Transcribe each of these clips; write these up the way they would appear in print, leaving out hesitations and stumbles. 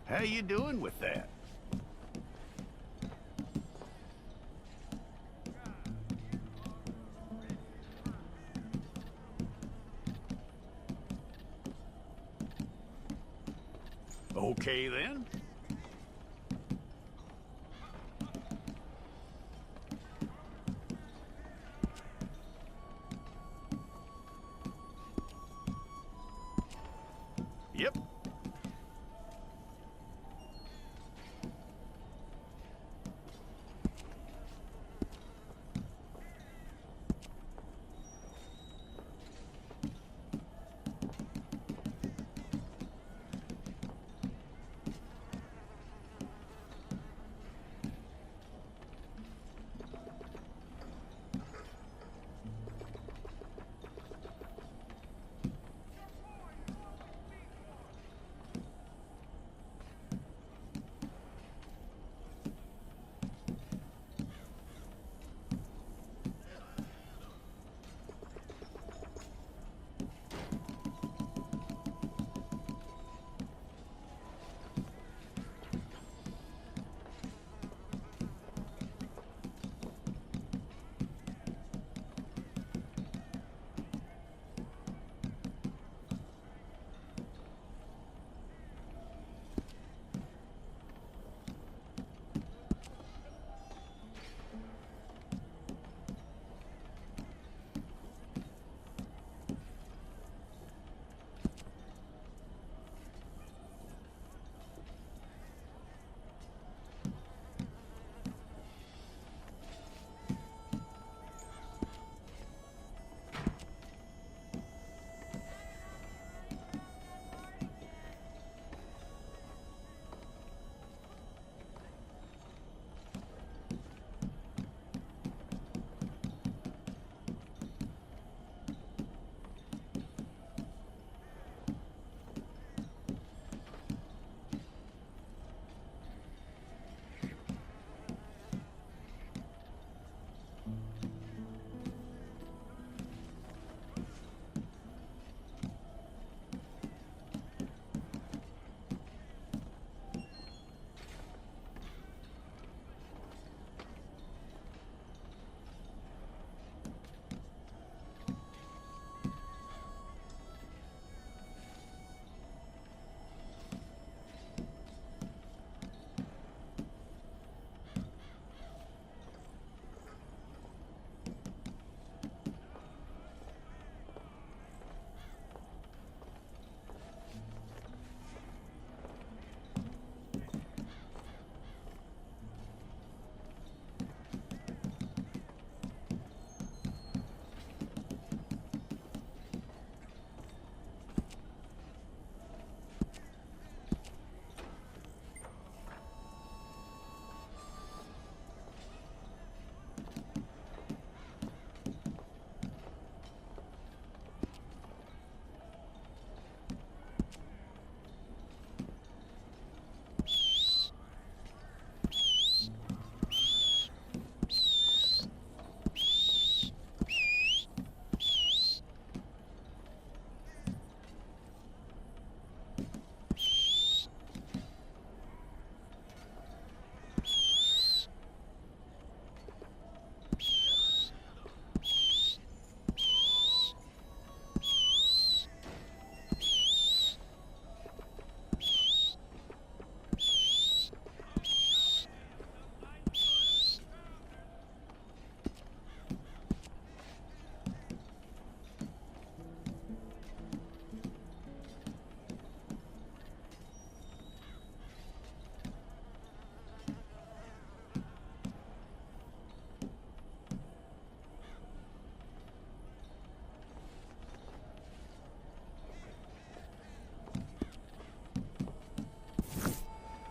How you doing with that? Okay then. Yep.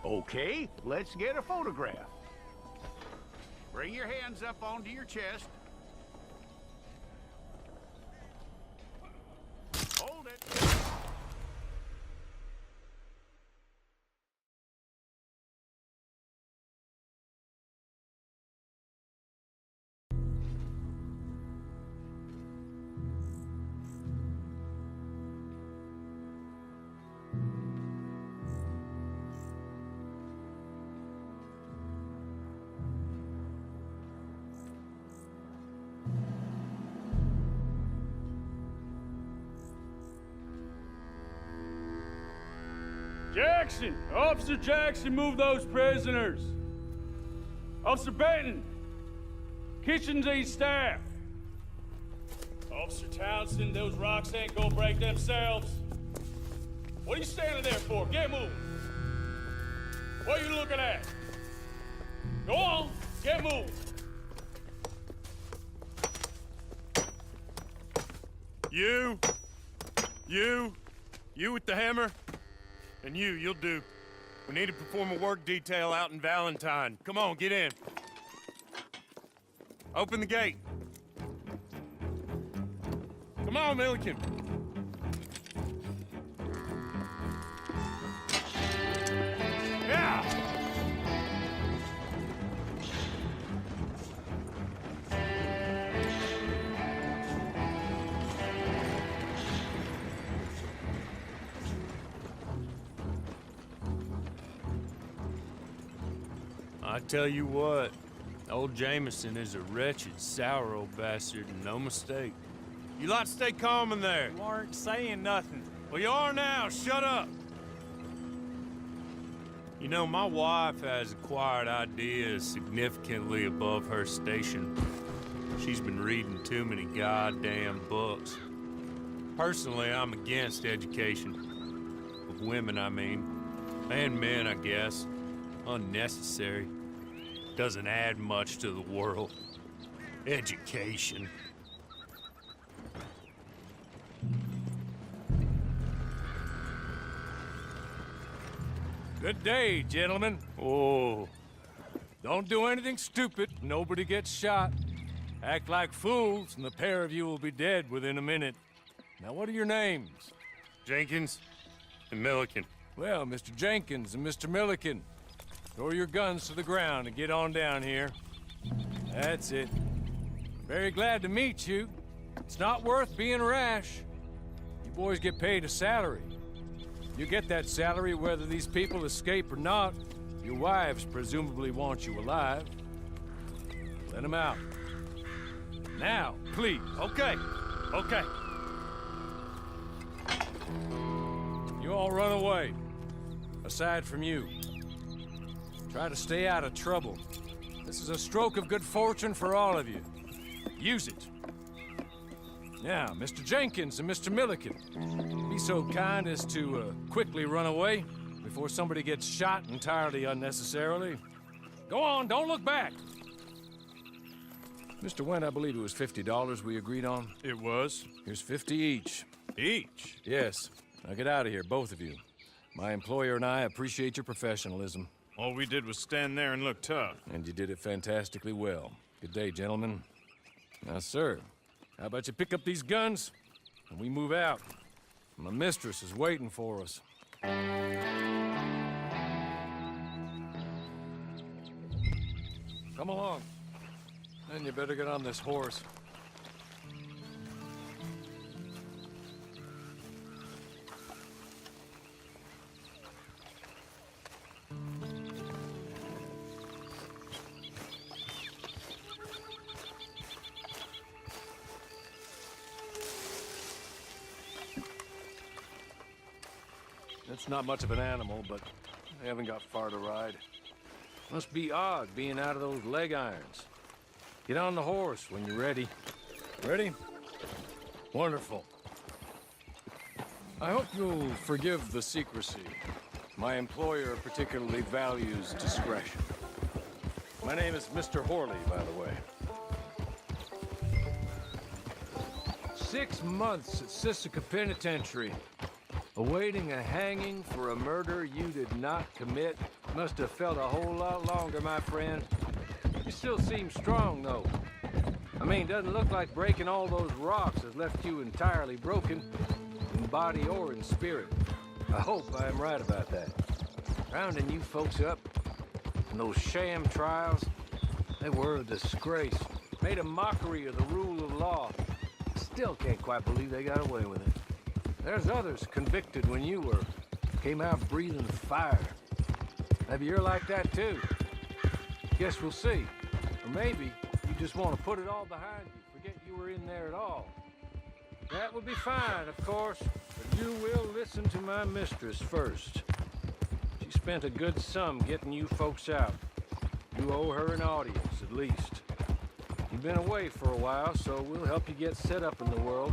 Okay, let's get a photograph. Bring your hands up onto your chest. Hold it. Jackson! Officer Jackson, move those prisoners! Officer Benton! Kitchens ain't staff! Officer Townsend, those rocks ain't gonna break themselves. What are you standing there for? Get moving! What are you looking at? Go on, get moving! You with the hammer? And you'll do. We need to perform a work detail out in Valentine. Come on, get in. Open the gate. Come on, Milliken. Yeah! I tell you what, old Jameson is a wretched, sour old bastard, and no mistake. You lot stay calm in there. You aren't saying nothing. Well, you are now. Shut up. You know, my wife has acquired ideas significantly above her station. She's been reading too many goddamn books. Personally, I'm against education. Of women, I mean. And men, I guess. Unnecessary. Doesn't add much to the world. Education. Good day, gentlemen. Oh. Don't do anything stupid. Nobody gets shot. Act like fools, and the pair of you will be dead within a minute. Now, what are your names? Jenkins and Milliken. Well, Mr. Jenkins and Mr. Milliken, throw your guns to the ground and get on down here. That's it. Very glad to meet you. It's not worth being rash. You boys get paid a salary. You get that salary whether these people escape or not. Your wives presumably want you alive. Let them out. Now, please. Okay. You all run away. Aside from you. Try to stay out of trouble. This is a stroke of good fortune for all of you. Use it. Now, Mr. Jenkins and Mr. Milliken, be so kind as to quickly run away before somebody gets shot entirely unnecessarily. Go on, don't look back. Mr. Wendt, I believe it was $50 we agreed on. It was. Here's 50 each. Each? Yes. Now get out of here, both of you. My employer and I appreciate your professionalism. All we did was stand there and look tough. And you did it fantastically well. Good day, gentlemen. Now, sir, how about you pick up these guns and we move out? My mistress is waiting for us. Come along. Then you better get on this horse. It's not much of an animal, but they haven't got far to ride. Must be odd being out of those leg irons. Get on the horse when you're ready. Ready? Wonderful. I hope you'll forgive the secrecy. My employer particularly values discretion. My name is Mr. Horley, by the way. 6 months at Sisika Penitentiary. Awaiting a hanging for a murder you did not commit. Must have felt a whole lot longer, my friend. You still seem strong, though. I mean, doesn't look like breaking all those rocks has left you entirely broken, in body or in spirit. I hope I am right about that. Rounding you folks up, and those sham trials, they were a disgrace. Made a mockery of the rule of law. Still can't quite believe they got away with it. There's others convicted when you were. Came out breathing fire. Maybe you're like that too. Guess we'll see. Or maybe you just want to put it all behind you. Forget you were in there at all. That would be fine, of course. But you will listen to my mistress first. She spent a good sum getting you folks out. You owe her an audience, at least. You've been away for a while, so we'll help you get set up in the world.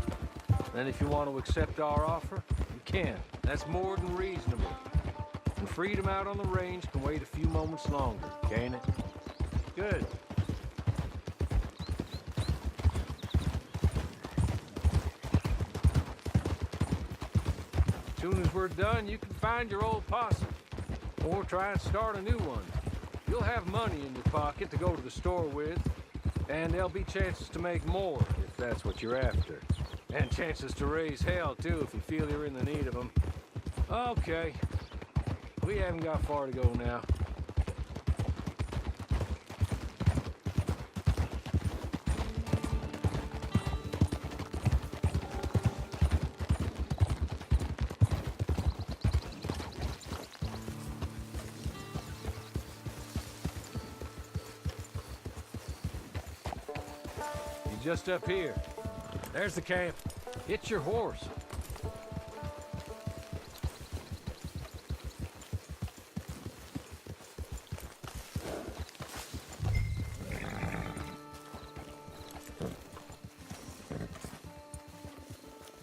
Then if you want to accept our offer, you can. That's more than reasonable. And freedom out on the range can wait a few moments longer, can't it? Good. As soon as we're done, you can find your old posse. Or try and start a new one. You'll have money in your pocket to go to the store with, and there'll be chances to make more, if that's what you're after. And chances to raise hell, too, if you feel you're in the need of them. Okay. We haven't got far to go now. Just up here. There's the camp. It's your horse.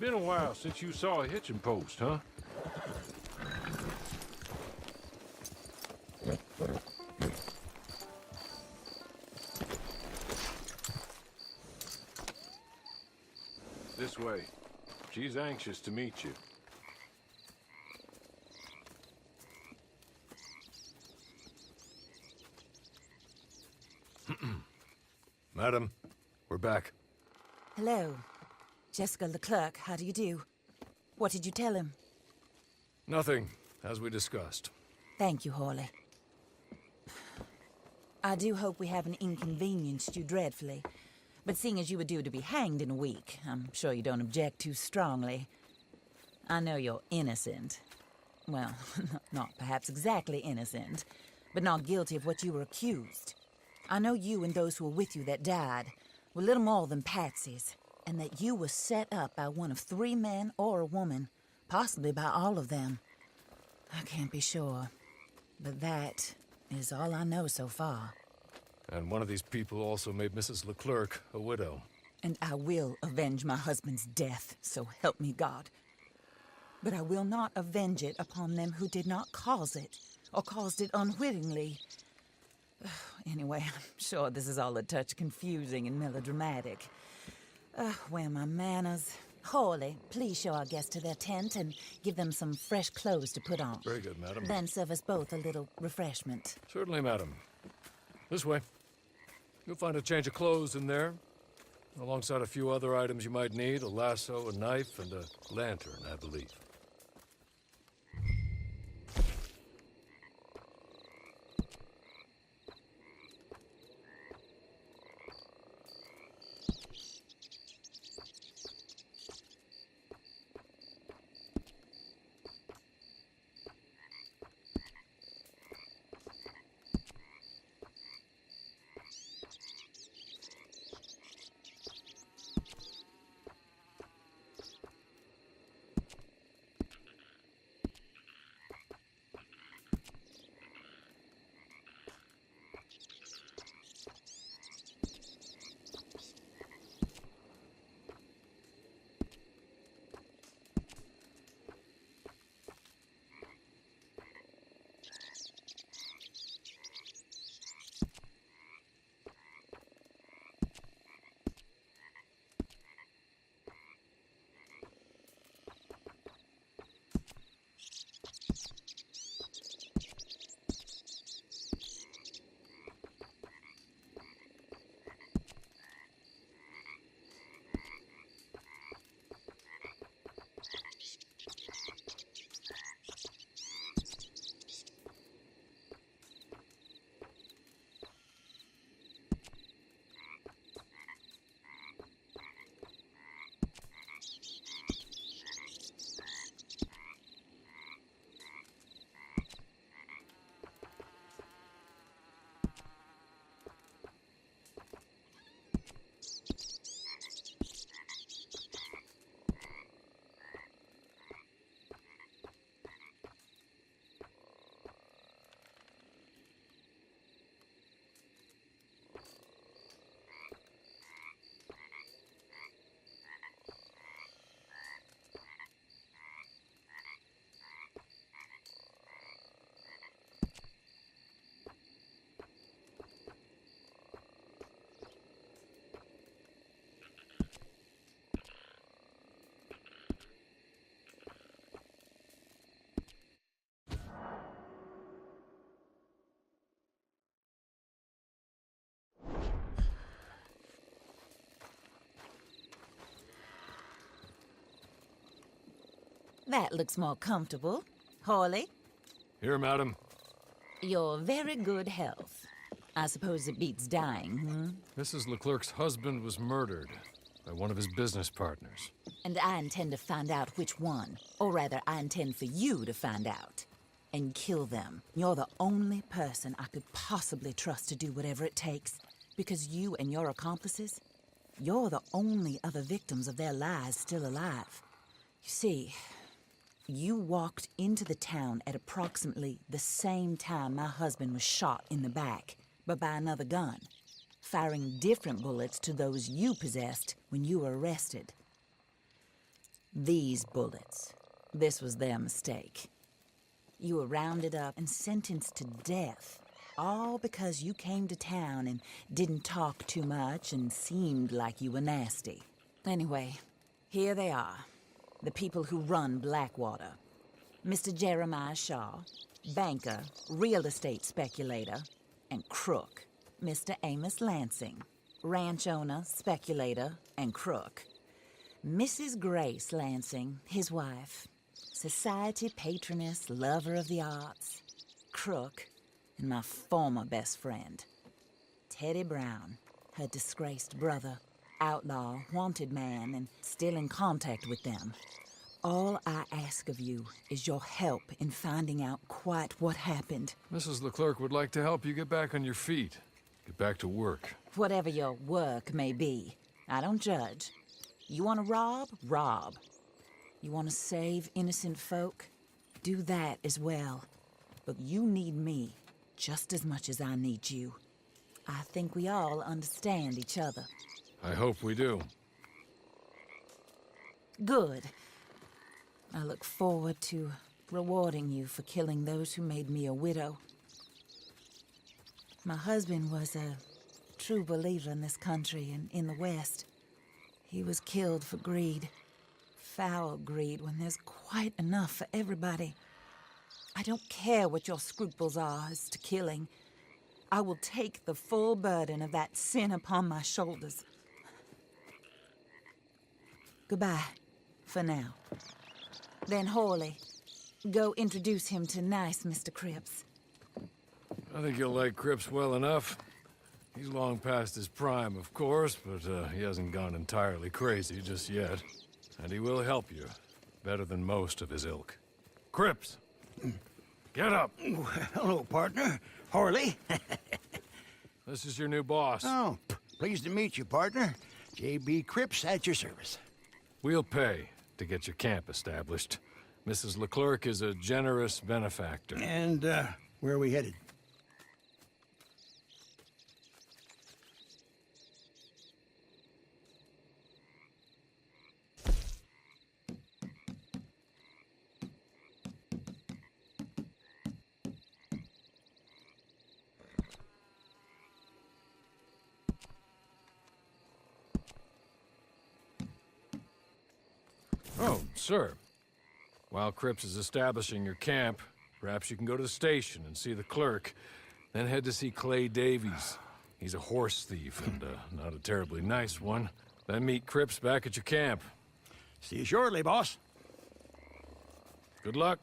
Been a while since you saw a hitching post, huh? This way. She's anxious to meet you. Madam, we're back. Hello. Jessica Leclerc, how do you do? What did you tell him? Nothing, as we discussed. Thank you, Hawley. I do hope we haven't inconvenienced you dreadfully. But seeing as you were due to be hanged in a week, I'm sure you don't object too strongly. I know you're innocent. Well, not perhaps exactly innocent, but not guilty of what you were accused. I know you and those who were with you that died were little more than patsies, and that you were set up by one of 3 men or a woman, possibly by all of them. I can't be sure, but that is all I know so far. And one of these people also made Mrs. Leclerc a widow. And I will avenge my husband's death, so help me God. But I will not avenge it upon them who did not cause it, or caused it unwittingly. Anyway, I'm sure this is all a touch confusing and melodramatic. Where are my manners? Hawley, please show our guests to their tent and give them some fresh clothes to put on. Very good, madam. Then serve us both a little refreshment. Certainly, madam. This way. You'll find a change of clothes in there, alongside a few other items you might need, a lasso, a knife, and a lantern, I believe. That looks more comfortable. Hawley, Here, madam. your very good health. I suppose it beats dying, Mrs. Leclerc's husband was murdered by one of his business partners. And I intend to find out which one. Or rather, I intend for you to find out. And kill them. You're the only person I could possibly trust to do whatever it takes. Because you and your accomplices, you're the only other victims of their lies still alive. You see, you walked into the town at approximately the same time my husband was shot in the back, but by another gun, firing different bullets to those you possessed when you were arrested. These bullets, this was their mistake. You were rounded up and sentenced to death, all because you came to town and didn't talk too much and seemed like you were nasty. Anyway, here they are, the people who run Blackwater. Mr. Jeremiah Shaw, banker, real estate speculator, and crook. Mr. Amos Lansing, ranch owner, speculator, and crook. Mrs. Grace Lansing, his wife, society patroness, lover of the arts, crook, and my former best friend, Teddy Brown, her disgraced brother, outlaw, wanted man, and still in contact with them. All I ask of you is your help in finding out quite what happened. Mrs. Leclerc would like to help you get back on your feet. Get back to work. Whatever your work may be, I don't judge. You want to rob? Rob. You want to save innocent folk? Do that as well. But you need me just as much as I need you. I think we all understand each other. I hope we do. Good. I look forward to rewarding you for killing those who made me a widow. My husband was a true believer in this country and in the West. He was killed for greed. Foul greed when there's quite enough for everybody. I don't care what your scruples are as to killing. I will take the full burden of that sin upon my shoulders. Goodbye, for now. Then Hawley, go introduce him to nice Mr. Cripps. I think you'll like Cripps well enough. He's long past his prime, of course, but he hasn't gone entirely crazy just yet. And he will help you, better than most of his ilk. Cripps! Get up! Hello, partner. Harley. This is your new boss. Oh, pleased to meet you, partner. J.B. Cripps at your service. We'll pay to get your camp established. Mrs. Leclerc is a generous benefactor. And, where are we headed? Oh, sir. While Cripps is establishing your camp, perhaps you can go to the station and see the clerk, then head to see Clay Davies. He's a horse thief and not a terribly nice one. Then meet Cripps back at your camp. See you shortly, boss. Good luck.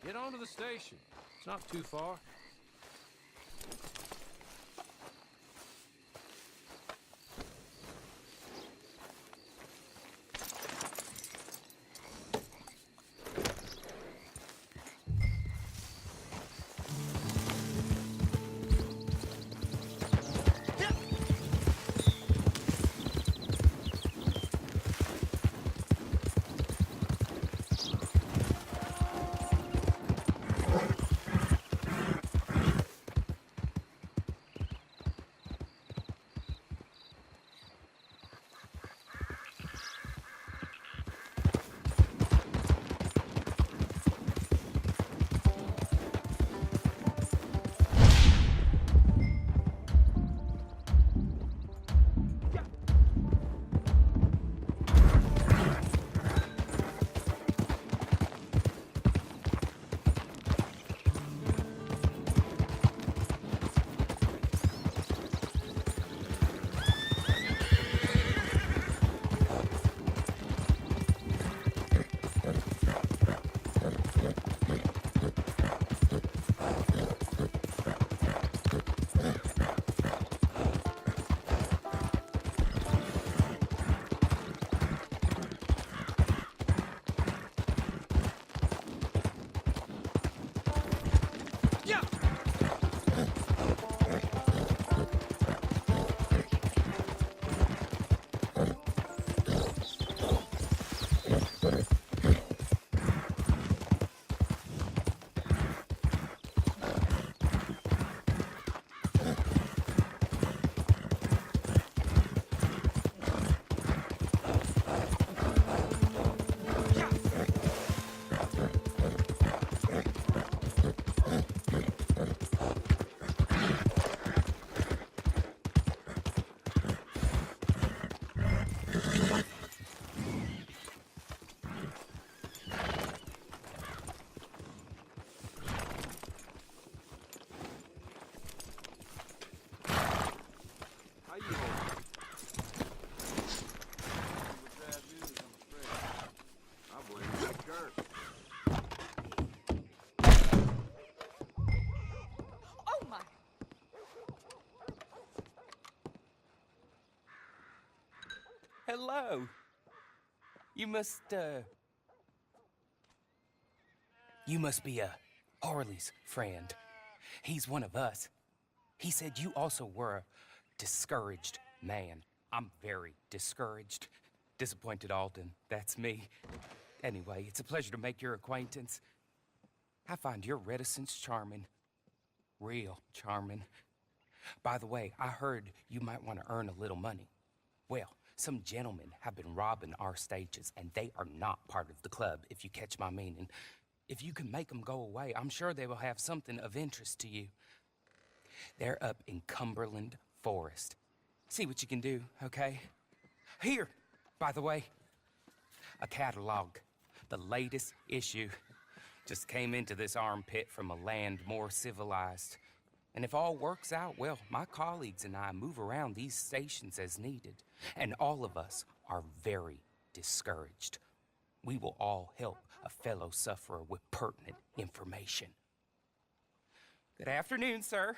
Get on to the station. It's not too far. Hello. You must be Harley's friend. He's one of us. He said you also were a discouraged man. I'm very discouraged. Disappointed Alden, that's me. Anyway, it's a pleasure to make your acquaintance. I find your reticence charming. Real charming. By the way, I heard you might want to earn a little money. Well, some gentlemen have been robbing our stages, and they are not part of the club, if you catch my meaning. If you can make them go away, I'm sure they will have something of interest to you. They're up in Cumberland Forest. See what you can do, okay? Here, by the way, a catalog. The latest issue. Just came into this armpit from a land more civilized. And if all works out, well, my colleagues and I move around these stations as needed. And all of us are very discouraged. We will all help a fellow sufferer with pertinent information. Good afternoon, sir.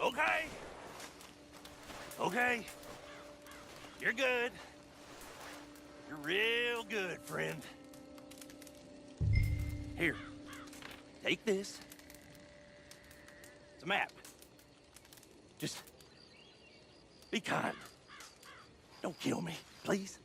Okay. Okay. You're good. You're real good, friend. Here. Take this. It's a map. Just be kind. Don't kill me, please.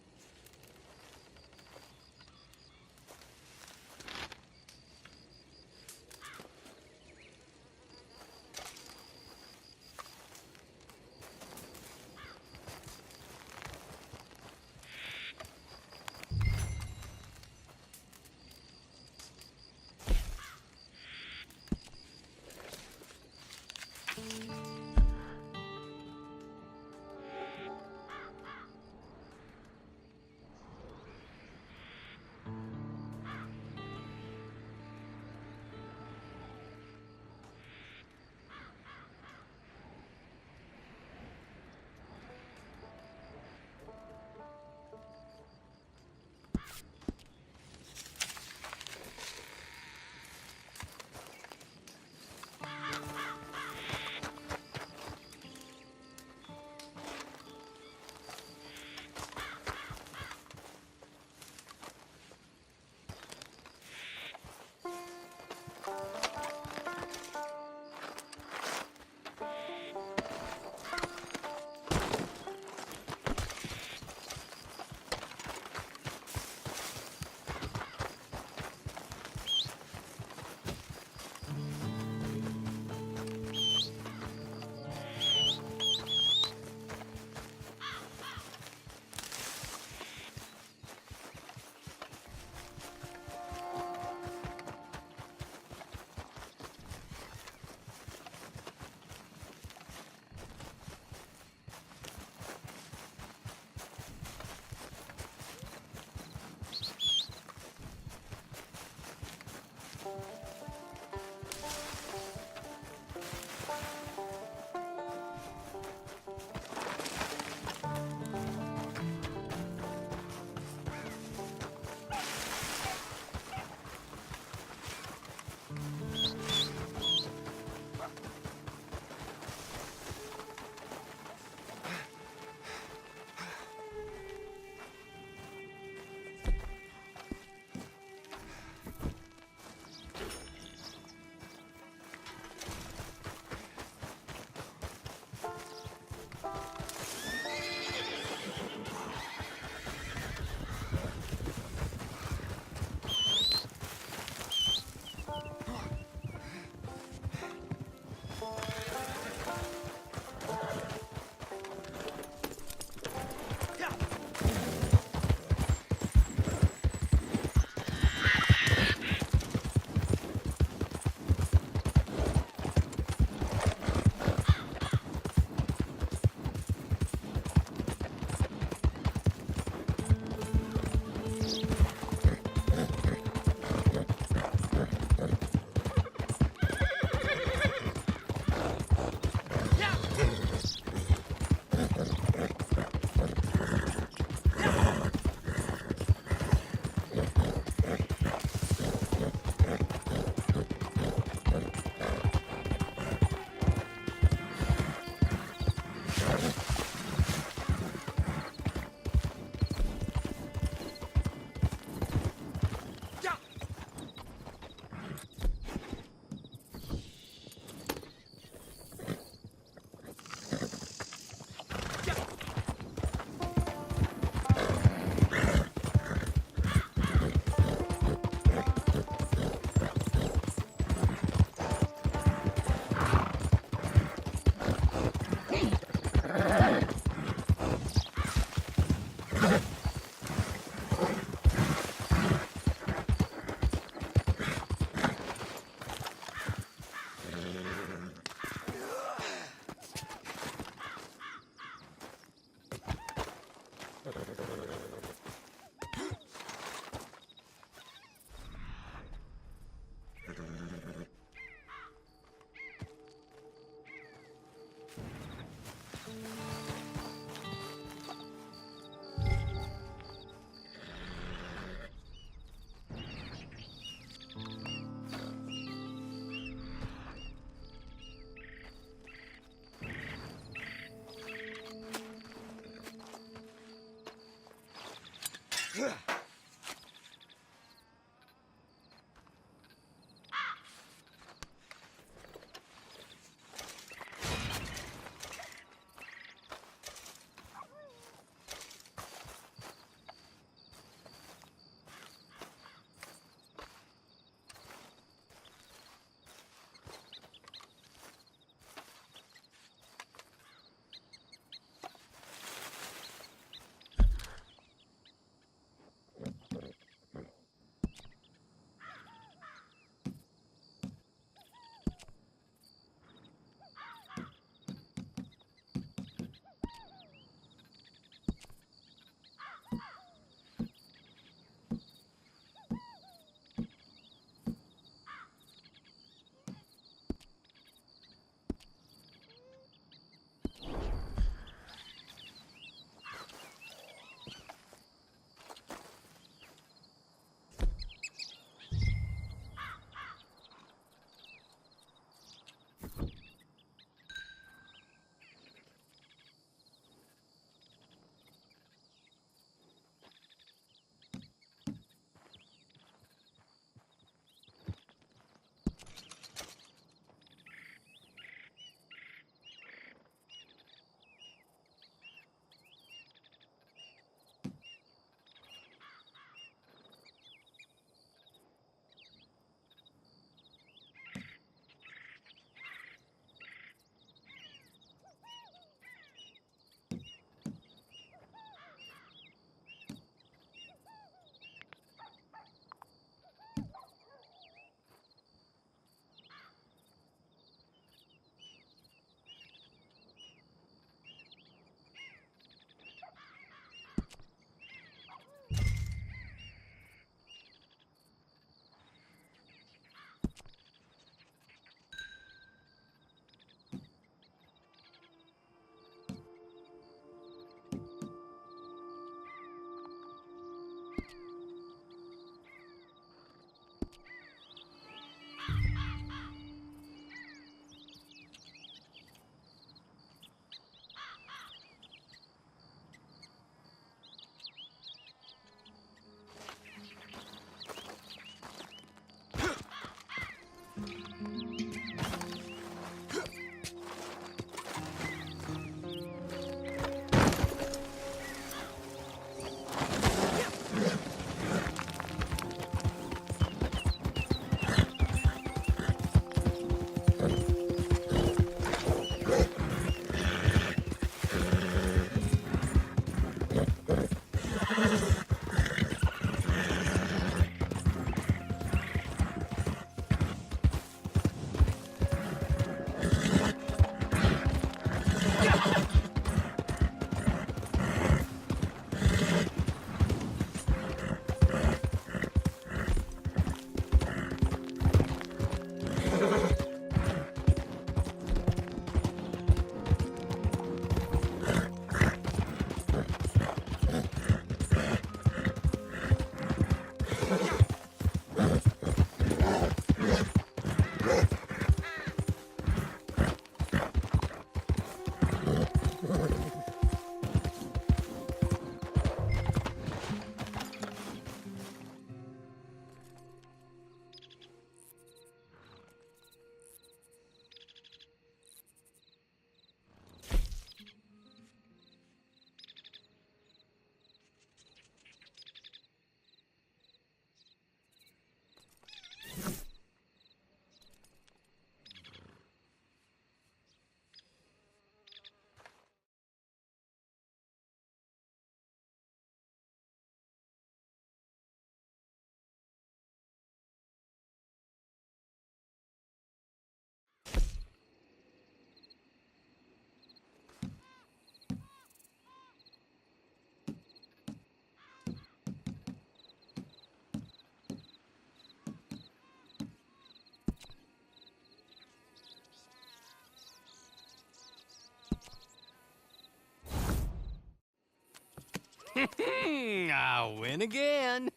I win again.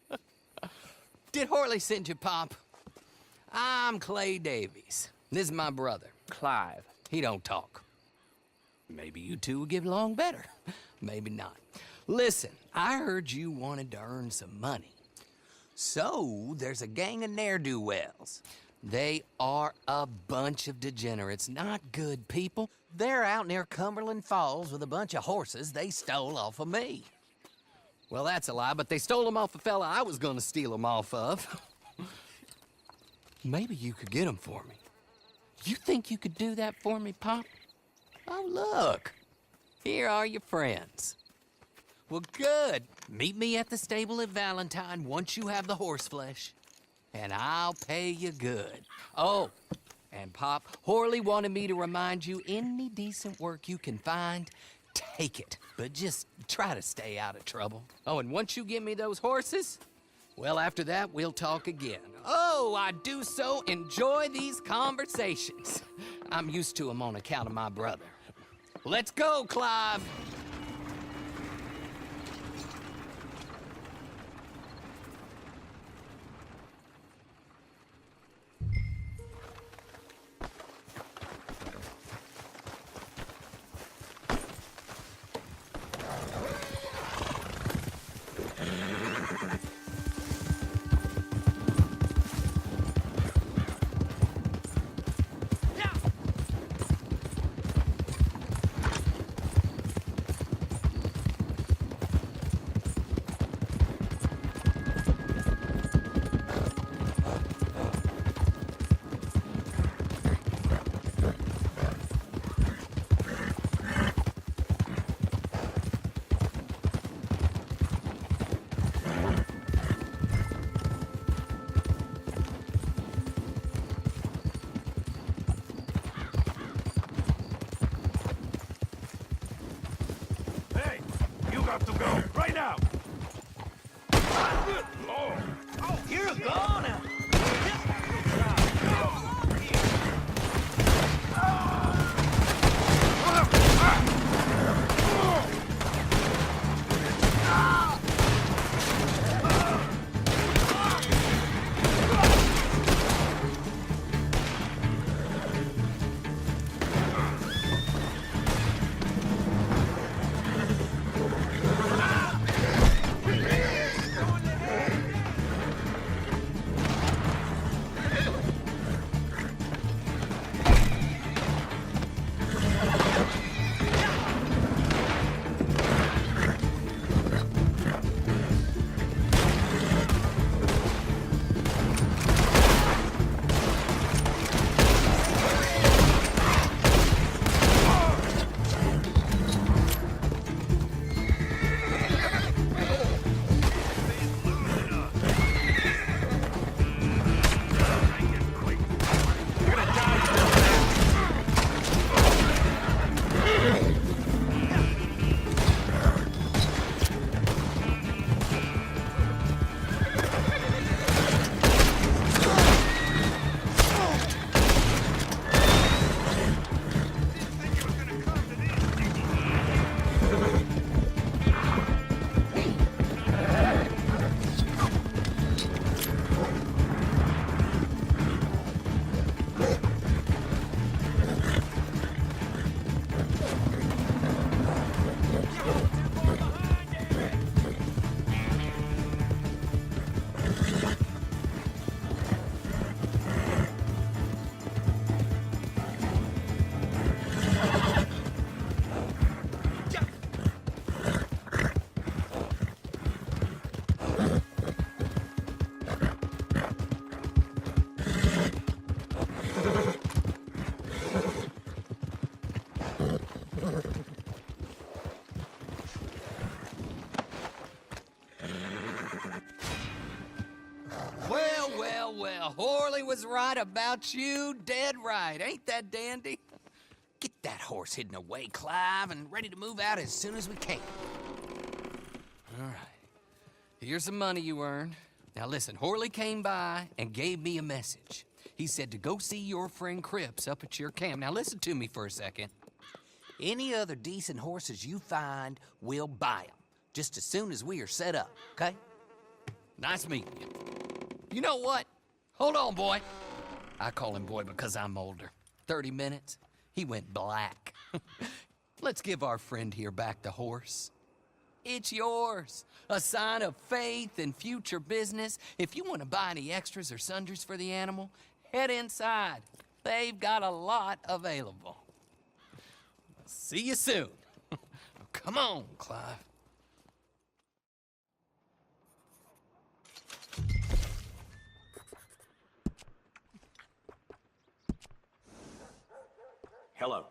Did Horley send you, Pop? I'm Clay Davies. This is my brother, Clive. He don't talk. Maybe you two will get along better. Maybe not. Listen, I heard you wanted to earn some money. So, there's a gang of ne'er-do-wells. They are a bunch of degenerates, not good people. They're out near Cumberland Falls with a bunch of horses they stole off of me. Well, that's a lie, but they stole them off a fella I was gonna steal them off of. Maybe you could get them for me. You think you could do that for me, Pop? Oh, look. Here are your friends. Well, good. Meet me at the stable at Valentine once you have the horse flesh, and I'll pay you good. Oh, and Pop, Horley wanted me to remind you, any decent work you can find, take it. But just try to stay out of trouble. Oh, and once you give me those horses, well, after that, we'll talk again. Oh, I do so enjoy these conversations. I'm used to them on account of my brother. Let's go, Clive. got to go, right now! Good Lord! Oh, you're a goner! Well, Horley was right about you, dead right. Ain't that dandy? Get that horse hidden away, Clive, and ready to move out as soon as we can. All right. Here's some money you earned. Now listen, Horley came by and gave me a message. He said to go see your friend Cripps up at your camp. Now listen to me for a second. Any other decent horses you find, we'll buy them. just as soon as we are set up, okay? Nice meeting you. You know what? Hold on, boy. I call him boy because I'm older. 30 minutes, he went black. Let's give our friend here back the horse. It's yours. A sign of faith and future business. If you want to buy any extras or sundries for the animal, head inside. They've got a lot available. See you soon. Come on, Clive. Hello.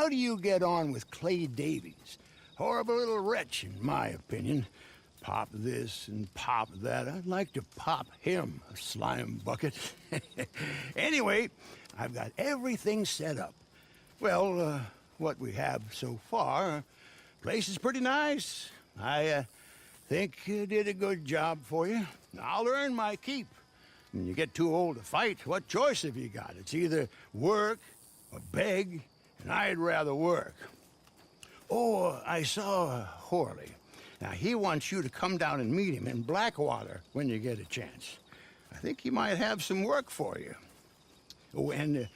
how do you get on with Clay Davies? Horrible little wretch, in my opinion. Pop this and pop that. I'd like to pop him, a slime bucket. Anyway, I've got everything set up. Well, what we have so far, place is pretty nice. I think you did a good job for you. I'll earn my keep. When you get too old to fight, what choice have you got? It's either work or beg, and I'd rather work. Oh, I saw Horley. Now, he wants you to come down and meet him in Blackwater when you get a chance. I think he might have some work for you. Oh, and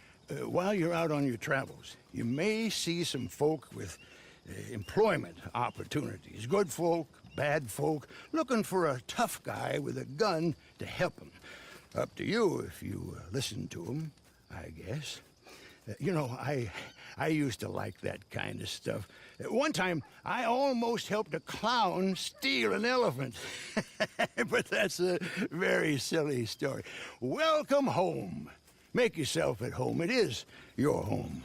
while you're out on your travels, you may see some folk with employment opportunities. Good folk, bad folk, looking for a tough guy with a gun to help them. Up to you if you listen to them, I guess. You know, I used to like that kind of stuff. One time, I almost helped a clown steal an elephant. But that's a very silly story. Welcome home. Make yourself at home. It is your home.